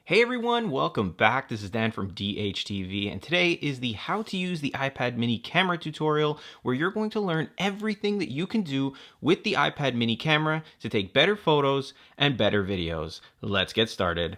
Hey everyone, welcome back. This is Dan from DHTV, and today is the how to use the iPad mini camera tutorial where you're going to learn everything that you can do with the iPad mini camera to take better photos and better videos. Let's get started.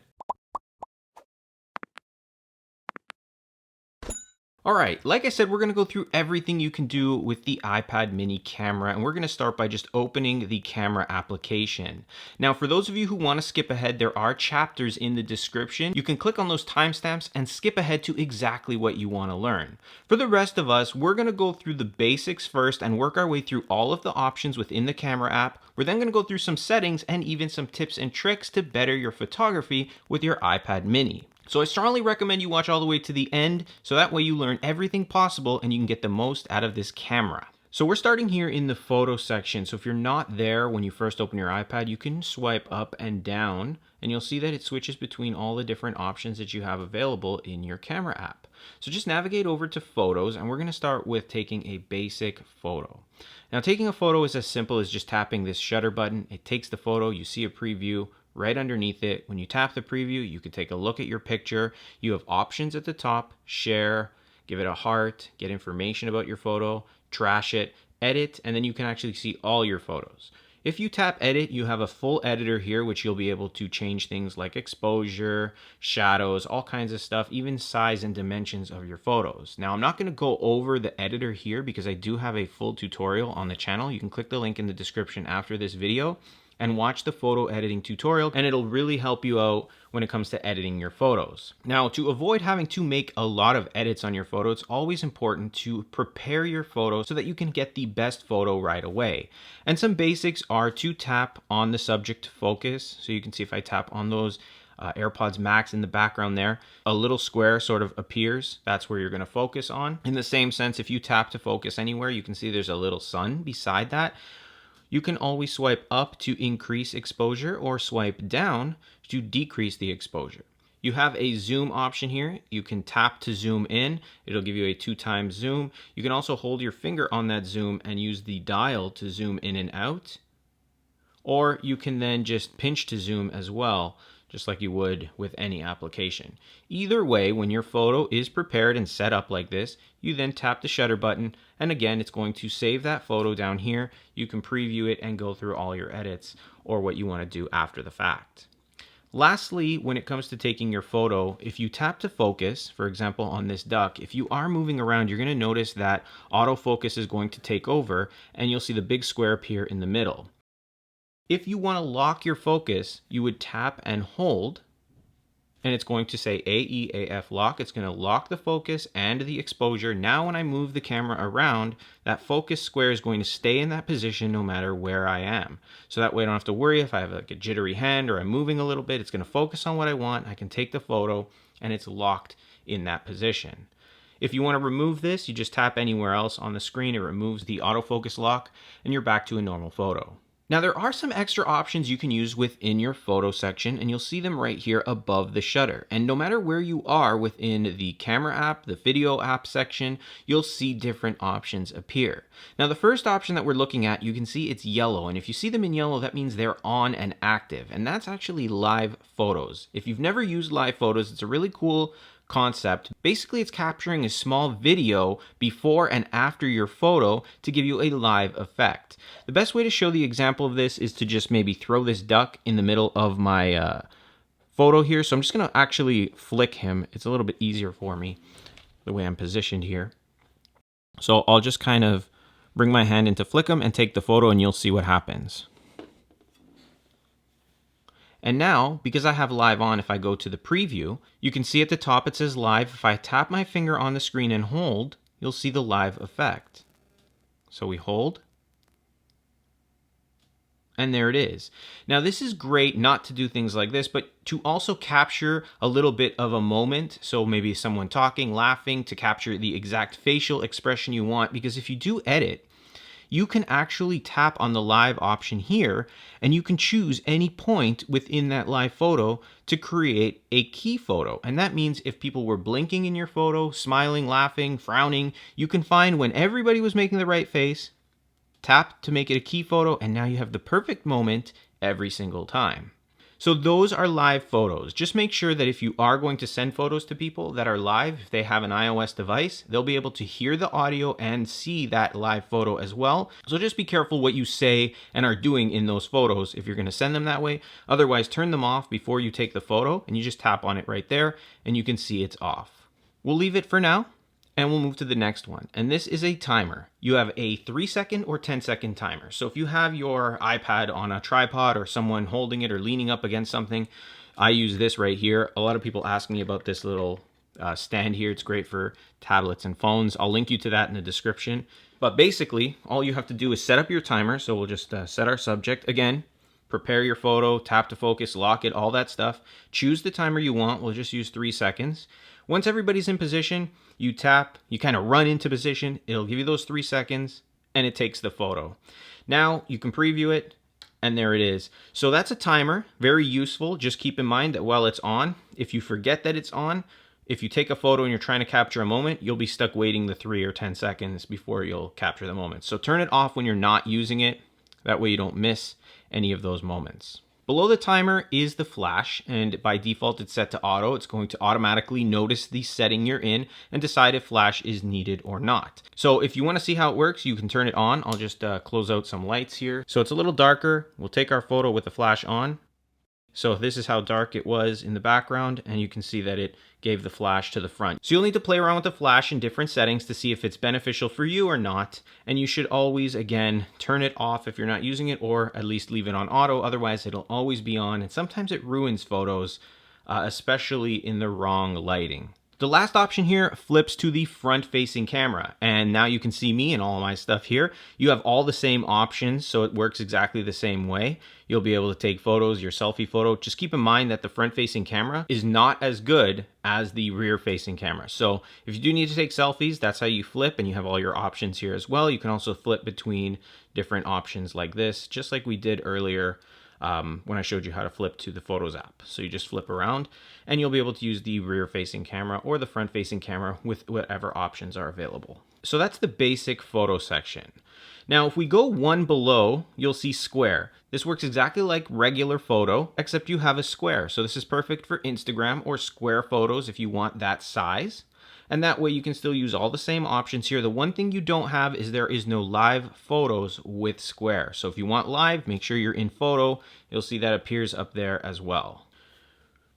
Alright, like I said, we're going to go through everything you can do with the iPad mini camera, and we're going to start by just opening the camera application. Now, for those of you who want to skip ahead, there are chapters in the description. You can click on those timestamps and skip ahead to exactly what you want to learn. For the rest of us, we're going to go through the basics first and work our way through all of the options within the camera app. We're then going to go through some settings and even some tips and tricks to better your photography with your iPad mini. So I strongly recommend you watch all the way to the end, so that way you learn everything possible and you can get the most out of this camera. So we're starting here in the photo section. So if you're not there when you first open your iPad, you can swipe up and down and you'll see that it switches between all the different options that you have available in your camera app. So just navigate over to photos and we're going to start with taking a basic photo. Now taking a photo is as simple as just tapping this shutter button. It takes the photo, you see a preview. Right underneath it, when you tap the preview, you can take a look at your picture. You have options at the top: share, give it a heart, get information about your photo, trash it, edit, and then you can actually see all your photos. If you tap edit, you have a full editor here, which you'll be able to change things like exposure, shadows, all kinds of stuff, even size and dimensions of your photos. Now, I'm not going to go over the editor here because I do have a full tutorial on the channel. You can click the link in the description after this video and watch the photo editing tutorial, and it'll really help you out when it comes to editing your photos. Now, to avoid having to make a lot of edits on your photo, it's always important to prepare your photo so that you can get the best photo right away. And some basics are to tap on the subject to focus. So you can see if I tap on those AirPods Max in the background there, a little square sort of appears. That's where you're going to focus on. In the same sense, if you tap to focus anywhere, you can see there's a little sun beside that. You can always swipe up to increase exposure or swipe down to decrease the exposure. You have a zoom option here. You can tap to zoom in. It'll give you a 2x zoom. You can also hold your finger on that zoom and use the dial to zoom in and out. Or you can then just pinch to zoom as well, just like you would with any application. Either way, when your photo is prepared and set up like this, you then tap the shutter button, and again, it's going to save that photo down here. You can preview it and go through all your edits or what you want to do after the fact. Lastly, when it comes to taking your photo, if you tap to focus, for example, on this duck, if you are moving around, you're going to notice that autofocus is going to take over, and you'll see the big square appear in the middle. If you want to lock your focus, you would tap and hold, and it's going to say AEAF lock. It's going to lock the focus and the exposure. Now when I move the camera around, that focus square is going to stay in that position no matter where I am. So that way I don't have to worry if I have like a jittery hand or I'm moving a little bit. It's going to focus on what I want. I can take the photo and it's locked in that position. If you want to remove this, you just tap anywhere else on the screen. It removes the autofocus lock and you're back to a normal photo. Now there are some extra options you can use within your photo section, and you'll see them right here above the shutter. And no matter where you are within the camera app, the video app section, you'll see different options appear. Now the first option that we're looking at, you can see it's yellow, and if you see them in yellow, that means they're on and active, and that's actually live photos. If you've never used live photos, it's a really cool concept. Basically, it's capturing a small video before and after your photo to give you a live effect. The best way to show the example of this is to just maybe throw this duck in the middle of my photo here. So I'm just going to actually flick him. It's a little bit easier for me the way I'm positioned here. So I'll just kind of bring my hand in to flick him and take the photo, and you'll see what happens. And now, because I have live on, if I go to the preview, you can see at the top it says live. If I tap my finger on the screen and hold, you'll see the live effect. So we hold, and there it is. Now this is great not to do things like this, but to also capture a little bit of a moment. So maybe someone talking, laughing, to capture the exact facial expression you want, because if you do edit, you can actually tap on the live option here and you can choose any point within that live photo to create a key photo. And that means if people were blinking in your photo, smiling, laughing, frowning, you can find when everybody was making the right face, tap to make it a key photo, and now you have the perfect moment every single time. So those are live photos. Just make sure that if you are going to send photos to people that are live, if they have an iOS device, they'll be able to hear the audio and see that live photo as well. So just be careful what you say and are doing in those photos if you're going to send them that way. Otherwise, turn them off before you take the photo, and you just tap on it right there and you can see it's off. We'll leave it for now. And we'll move to the next one. And this is a timer. You have a 3-second or 10-second timer. So if you have your iPad on a tripod or someone holding it or leaning up against something, I use this right here. A lot of people ask me about this little stand here. It's great for tablets and phones. I'll link you to that in the description. But basically, all you have to do is set up your timer. So we'll just set our subject. Again, prepare your photo, tap to focus, lock it, all that stuff. Choose the timer you want. We'll just use 3 seconds. Once everybody's in position, you tap, you kind of run into position. It'll give you those 3 seconds and it takes the photo. Now you can preview it and there it is. So that's a timer, very useful. Just keep in mind that while it's on, if you forget that it's on, if you take a photo and you're trying to capture a moment, you'll be stuck waiting the 3 or 10 seconds before you'll capture the moment. So turn it off when you're not using it. That way you don't miss any of those moments. Below the timer is the flash, and by default it's set to auto. It's going to automatically notice the setting you're in and decide if flash is needed or not. So if you want to see how it works, you can turn it on. I'll just close out some lights here. So it's a little darker. We'll take our photo with the flash on. So this is how dark it was in the background, and you can see that it gave the flash to the front. So you'll need to play around with the flash in different settings to see if it's beneficial for you or not. And you should always, again, turn it off if you're not using it, or at least leave it on auto. Otherwise, it'll always be on, and sometimes it ruins photos, especially in the wrong lighting. The last option here flips to the front-facing camera, and now you can see me and all of my stuff here. You have all the same options, so it works exactly the same way. You'll be able to take photos, your selfie photo. Just keep in mind that the front-facing camera is not as good as the rear-facing camera. So if you do need to take selfies, that's how you flip, and you have all your options here as well. You can also flip between different options like this, just like we did earlier when I showed you how to flip to the Photos app. So you just flip around and you'll be able to use the rear-facing camera or the front-facing camera with whatever options are available. So that's the basic photo section. Now, if we go one below, you'll see square. This works exactly like regular photo, except you have a square. So this is perfect for Instagram or square photos if you want that size. And that way you can still use all the same options here. The one thing you don't have is there is no live photos with square. So if you want live, make sure you're in photo. You'll see that appears up there as well.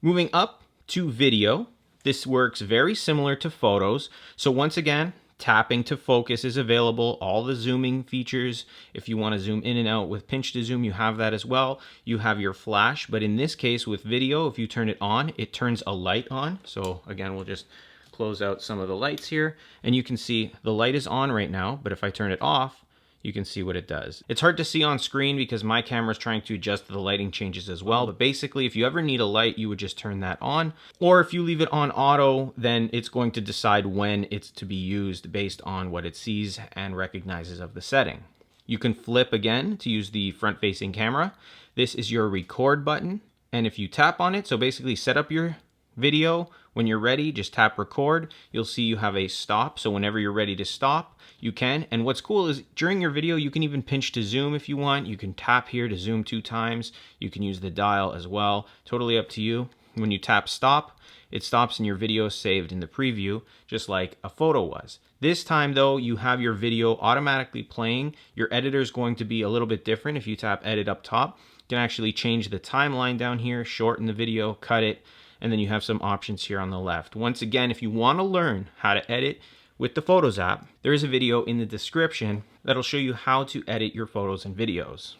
Moving up to video, this works very similar to photos. So once again, tapping to focus is available. All the zooming features, if you want to zoom in and out with pinch to zoom, you have that as well. You have your flash, but in this case with video, if you turn it on, it turns a light on. So again, we'll just close out some of the lights here, and you can see the light is on right now, but if I turn it off, you can see what it does. It's hard to see on screen because my camera is trying to adjust the lighting changes as well, but basically if you ever need a light, you would just turn that on, or if you leave it on auto, then it's going to decide when it's to be used based on what it sees and recognizes of the setting. You can flip again to use the front-facing camera. This is your record button, and if you tap on it, so basically set up your video. When you're ready, just tap record. You'll see you have a stop. So whenever you're ready to stop, you can. And what's cool is during your video, you can even pinch to zoom if you want. You can tap here to zoom 2 times. You can use the dial as well. Totally up to you. When you tap stop, it stops and your video is saved in the preview, just like a photo was. This time though, you have your video automatically playing. Your editor is going to be a little bit different. If you tap edit up top, you can actually change the timeline down here, shorten the video, cut it, and then you have some options here on the left. Once again, if you want to learn how to edit with the Photos app, there is a video in the description that'll show you how to edit your photos and videos.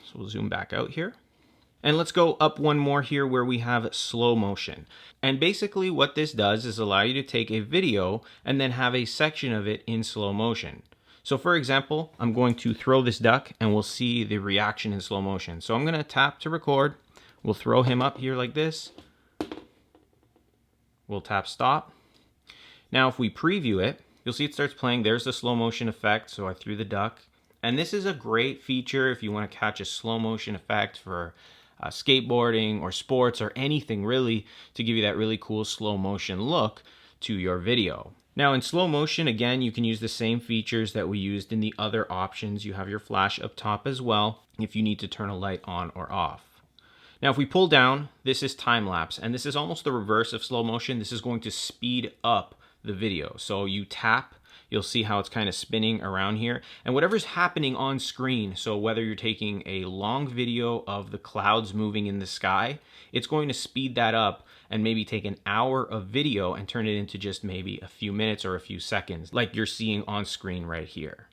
So we'll zoom back out here. And let's go up one more here where we have slow motion. And basically what this does is allow you to take a video and then have a section of it in slow motion. So for example, I'm going to throw this duck and we'll see the reaction in slow motion. So I'm going to tap to record. We'll throw him up here like this. We'll tap stop. Now if we preview it, you'll see it starts playing. There's the slow motion effect. So I threw the duck. And this is a great feature if you want to catch a slow motion effect for skateboarding or sports or anything really, to give you that really cool slow motion look to your video. Now in slow motion, again, you can use the same features that we used in the other options. You have your flash up top as well if you need to turn a light on or off. Now, if we pull down, this is time lapse, and this is almost the reverse of slow motion. This is going to speed up the video. So you tap, you'll see how it's kind of spinning around here, and whatever's happening on screen, so whether you're taking a long video of the clouds moving in the sky, it's going to speed that up and maybe take an hour of video and turn it into just maybe a few minutes or a few seconds, like you're seeing on screen right here.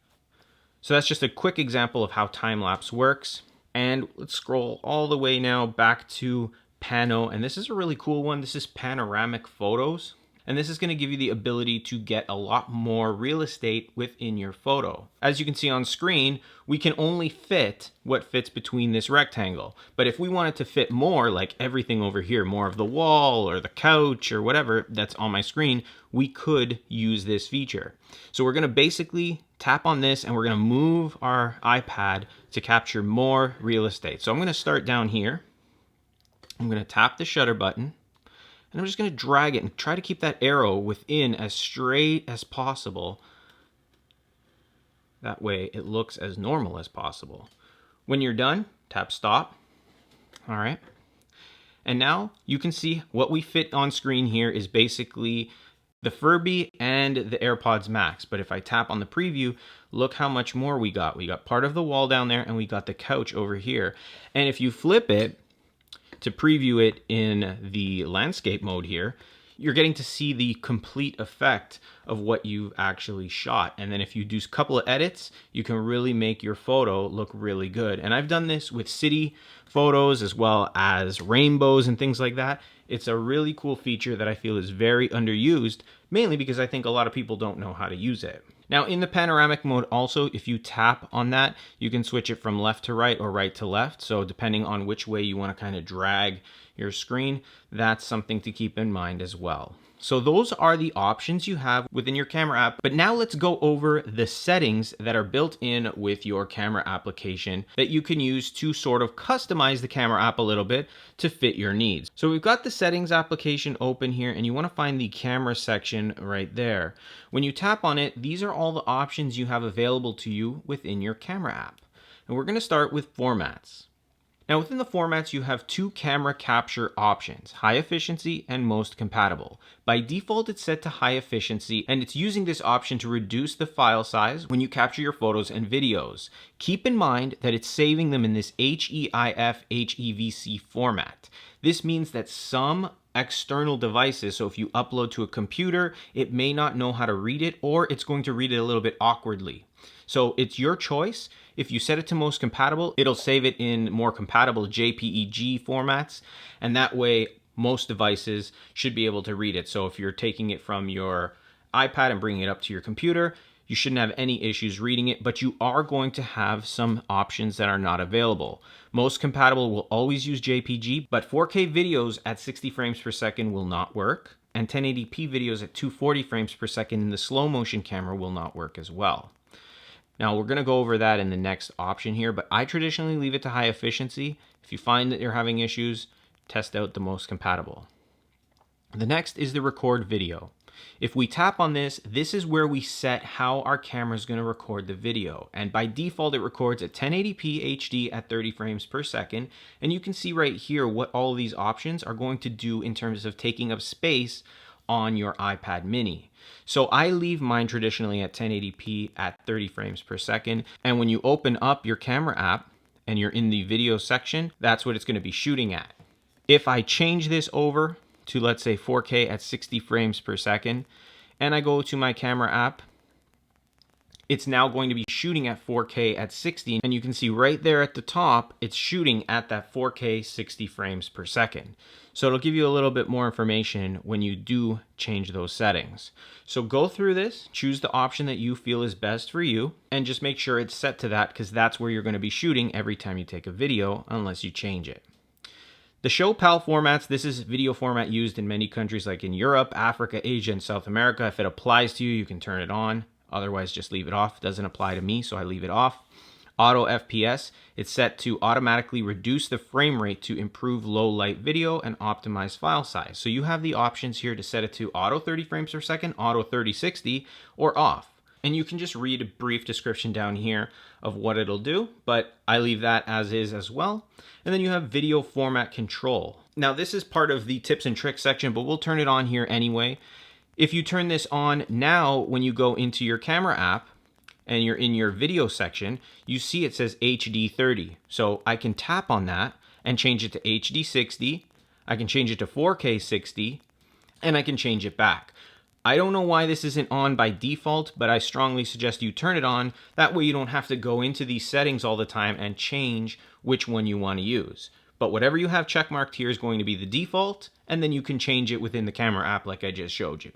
So that's just a quick example of how time-lapse works. And let's scroll all the way now back to Pano, and this is a really cool one. This is Panoramic Photos. And this is going to give you the ability to get a lot more real estate within your photo. As you can see on screen, we can only fit what fits between this rectangle. But if we wanted to fit more, like everything over here, more of the wall or the couch or whatever that's on my screen, we could use this feature. So we're going to basically tap on this and we're going to move our iPad to capture more real estate. So I'm going to start down here. I'm going to tap the shutter button. And I'm just going to drag it and try to keep that arrow within as straight as possible. That way it looks as normal as possible. When you're done, tap stop. All right. And now you can see what we fit on screen here is basically the Furby and the AirPods Max. But if I tap on the preview, look how much more we got. We got part of the wall down there and we got the couch over here. And if you flip it, to preview it in the landscape mode here, you're getting to see the complete effect of what you've actually shot. And then if you do a couple of edits, you can really make your photo look really good. And I've done this with city photos as well as rainbows and things like that. It's a really cool feature that I feel is very underused, mainly because I think a lot of people don't know how to use it. Now in the panoramic mode also, if you tap on that, you can switch it from left to right or right to left. So depending on which way you want to kind of drag your screen, that's something to keep in mind as well. So those are the options you have within your camera app. But now let's go over the settings that are built in with your camera application that you can use to sort of customize the camera app a little bit to fit your needs. So we've got the settings application open here, and you want to find the camera section right there. When you tap on it, these are all the options you have available to you within your camera app. And we're going to start with formats. Now within the formats, you have two camera capture options, high efficiency and most compatible. By default, it's set to high efficiency, and it's using this option to reduce the file size when you capture your photos and videos. Keep in mind that it's saving them in this HEIF HEVC format. This means that some external devices, so if you upload to a computer, it may not know how to read it, or it's going to read it a little bit awkwardly. So it's your choice. If you set it to most compatible, it'll save it in more compatible JPEG formats, and that way most devices should be able to read it. So if you're taking it from your iPad and bringing it up to your computer, you shouldn't have any issues reading it, but you are going to have some options that are not available. Most compatible will always use JPG, but 4K videos at 60 frames per second will not work, and 1080p videos at 240 frames per second in the slow motion camera will not work as well. Now we're going to go over that in the next option here, but I traditionally leave it to high efficiency. If you find that you're having issues, test out the most compatible. The next is the record video. If we tap on this, this is where we set how our camera is going to record the video. And by default, it records at 1080p HD at 30 frames per second. And you can see right here what all of these options are going to do in terms of taking up space on your iPad mini. So I leave mine traditionally at 1080p at 30 frames per second. And when you open up your camera app and you're in the video section, that's what it's going to be shooting at. If I change this over to, let's say, 4K at 60 frames per second, and I go to my camera app, it's now going to be shooting at 4K at 60, and you can see right there at the top, it's shooting at that 4K 60 frames per second. So it'll give you a little bit more information when you do change those settings. So go through this, choose the option that you feel is best for you, and just make sure it's set to that, because that's where you're going to be shooting every time you take a video, unless you change it. The Show PAL formats, this is video format used in many countries like in Europe, Africa, Asia, and South America. If it applies to you, you can turn it on. Otherwise, just leave it off. It doesn't apply to me, so I leave it off. Auto FPS, it's set to automatically reduce the frame rate to improve low light video and optimize file size. So you have the options here to set it to auto 30 frames per second, auto 3060, or off. And you can just read a brief description down here of what it'll do, but I leave that as is as well. And then you have video format control. Now this is part of the tips and tricks section, but we'll turn it on here anyway. If you turn this on now, when you go into your camera app and you're in your video section, you see it says HD 30. So I can tap on that and change it to HD 60. I can change it to 4K 60, and I can change it back. I don't know why this isn't on by default, but I strongly suggest you turn it on. That way you don't have to go into these settings all the time and change which one you want to use. But whatever you have checkmarked here is going to be the default, and then you can change it within the camera app like I just showed you.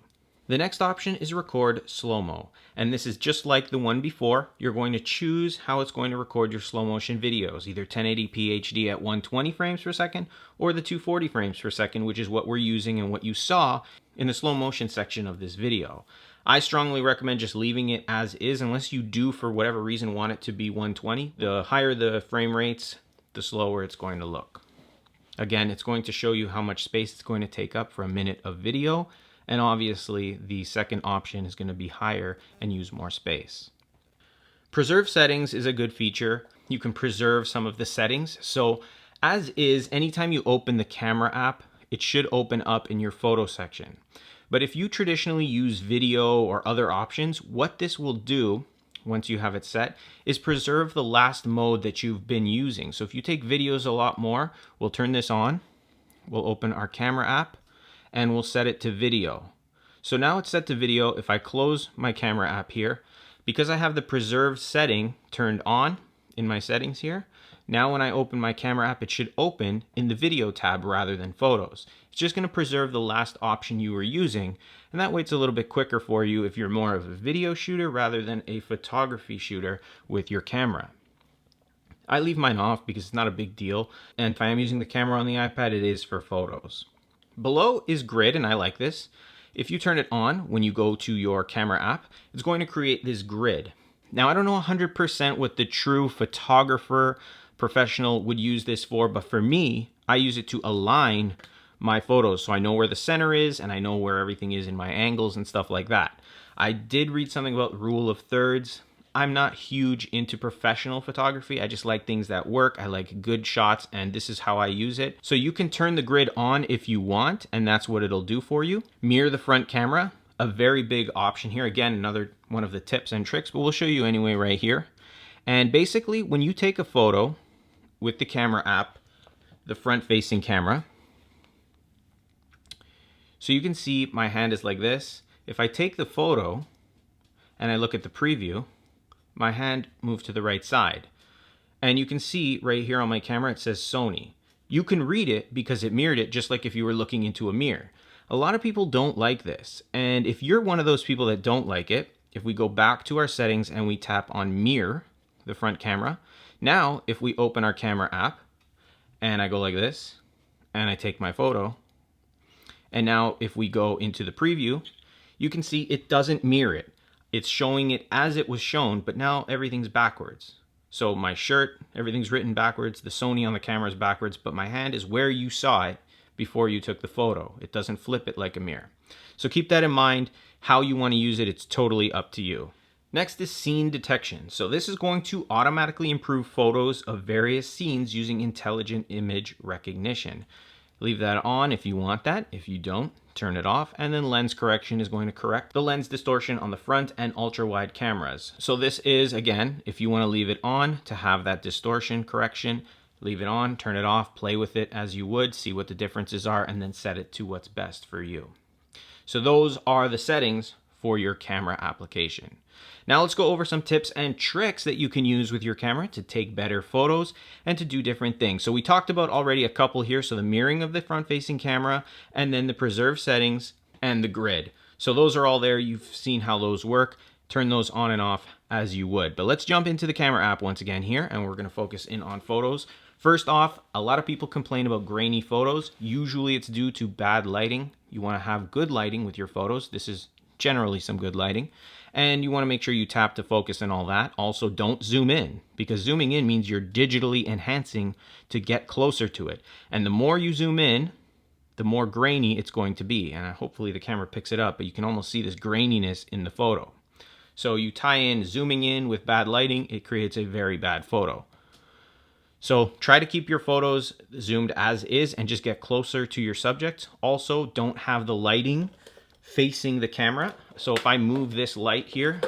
The next option is record slow-mo, and this is just like the one before. You're going to choose how it's going to record your slow motion videos, either 1080p HD at 120 frames per second or the 240 frames per second, which is what we're using and what you saw in the slow motion section of this video. I strongly recommend just leaving it as is, unless you do for whatever reason want it to be 120. The higher the frame rates, the slower it's going to look. Again, it's going to show you how much space it's going to take up for a minute of video. And obviously the second option is going to be higher and use more space. Preserve settings is a good feature. You can preserve some of the settings. So as is, anytime you open the camera app, it should open up in your photo section. But if you traditionally use video or other options, what this will do once you have it set is preserve the last mode that you've been using. So if you take videos a lot more, we'll turn this on. We'll open our camera app and we'll set it to video. So now it's set to video. If I close my camera app here, because I have the preserved setting turned on in my settings here, now when I open my camera app, it should open in the video tab rather than photos. It's just going to preserve the last option you were using, and that way it's a little bit quicker for you if you're more of a video shooter rather than a photography shooter with your camera. I leave mine off because it's not a big deal, and if I am using the camera on the iPad, it is for photos. Below is grid, and I like this. If you turn it on when you go to your camera app, it's going to create this grid. Now, I don't know 100% what the true photographer professional would use this for, but for me, I use it to align my photos so I know where the center is and I know where everything is in my angles and stuff like that. I did read something about rule of thirds. I'm not huge into professional photography. I just like things that work. I like good shots, and this is how I use it. So you can turn the grid on if you want, and that's what it'll do for you. Mirror the front camera, a very big option here. Again, another one of the tips and tricks, but we'll show you anyway right here. And basically, when you take a photo with the camera app, the front-facing camera, so you can see my hand is like this. If I take the photo and I look at the preview, my hand moved to the right side. And you can see right here on my camera, it says Sony. You can read it because it mirrored it just like if you were looking into a mirror. A lot of people don't like this. And if you're one of those people that don't like it, if we go back to our settings and we tap on mirror, the front camera, now if we open our camera app and I go like this and I take my photo, and now if we go into the preview, you can see it doesn't mirror it. It's showing it as it was shown, but now everything's backwards. So my shirt, everything's written backwards. The Sony on the camera is backwards, but my hand is where you saw it before you took the photo. It doesn't flip it like a mirror. So keep that in mind. How you want to use it, it's totally up to you. Next is scene detection. So this is going to automatically improve photos of various scenes using intelligent image recognition. Leave that on if you want that. If you don't, turn it off. And then lens correction is going to correct the lens distortion on the front and ultra wide cameras. So this is, again, if you want to leave it on to have that distortion correction, leave it on, turn it off, play with it as you would, see what the differences are, and then set it to what's best for you. So those are the settings for your camera application. Now let's go over some tips and tricks that you can use with your camera to take better photos and to do different things. So we talked about already a couple here. So the mirroring of the front-facing camera, and then the preserve settings and the grid. So those are all there. You've seen how those work. Turn those on and off as you would. But let's jump into the camera app once again here, and we're going to focus in on photos. First off, a lot of people complain about grainy photos. Usually it's due to bad lighting. You want to have good lighting with your photos. This is generally some good lighting. And you want to make sure you tap to focus and all that. Also, don't zoom in, because zooming in means you're digitally enhancing to get closer to it. And the more you zoom in, the more grainy it's going to be. And hopefully the camera picks it up, but you can almost see this graininess in the photo. So you tie in zooming in with bad lighting, it creates a very bad photo. So try to keep your photos zoomed as is and just get closer to your subject. Also, don't have the lighting facing the camera. So if I move this light here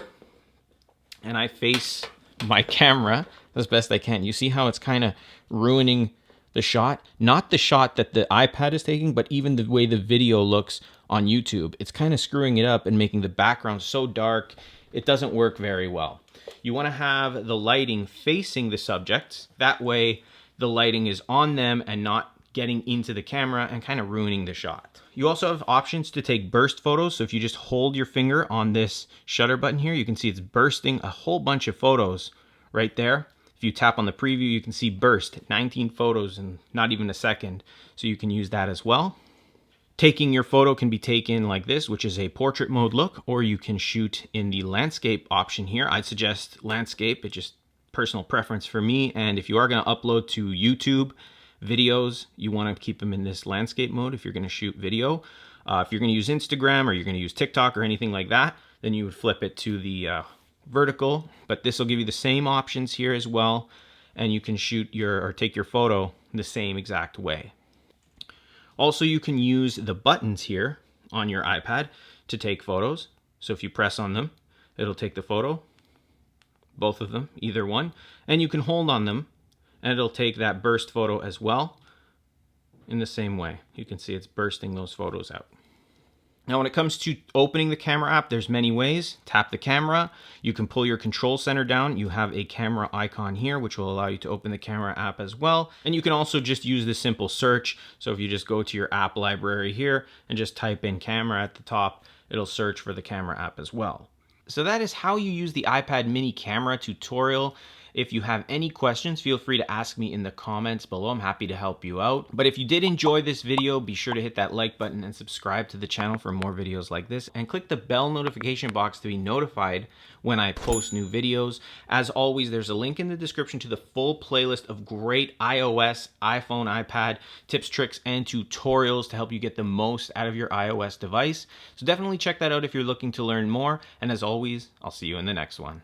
and I face my camera as best I can, you see how it's kind of ruining the shot? Not the shot that the iPad is taking, but even the way the video looks on YouTube. It's kind of screwing it up and making the background so dark, it doesn't work very well. You want to have the lighting facing the subjects. That way the lighting is on them and not getting into the camera and kind of ruining the shot. You also have options to take burst photos. So if you just hold your finger on this shutter button here, you can see it's bursting a whole bunch of photos right there. If you tap on the preview, you can see burst 19 photos in not even a second. So you can use that as well. Taking your photo can be taken like this, which is a portrait mode look, or you can shoot in the landscape option here. I'd suggest landscape. It's just personal preference for me. And if you are going to upload to YouTube videos, you want to keep them in this landscape mode if you're going to shoot video. If you're going to use Instagram or you're going to use TikTok or anything like that, then you would flip it to the vertical. But this will give you the same options here as well. And you can shoot your or take your photo the same exact way. Also, you can use the buttons here on your iPad to take photos. So if you press on them, it'll take the photo, both of them, either one. And you can hold on them and it'll take that burst photo as well in the same way. You can see it's bursting those photos out. Now, when it comes to opening the camera app, there's many ways. Tap the camera. You can pull your control center down. You have a camera icon here, which will allow you to open the camera app as well. And you can also just use the simple search. So if you just go to your app library here and just type in camera at the top, it'll search for the camera app as well. So that is how you use the iPad mini camera tutorial. If you have any questions, feel free to ask me in the comments below. I'm happy to help you out. But if you did enjoy this video, be sure to hit that like button and subscribe to the channel for more videos like this. And click the bell notification box to be notified when I post new videos. As always, there's a link in the description to the full playlist of great iOS, iPhone, iPad tips, tricks, and tutorials to help you get the most out of your iOS device. So definitely check that out if you're looking to learn more. And as always, I'll see you in the next one.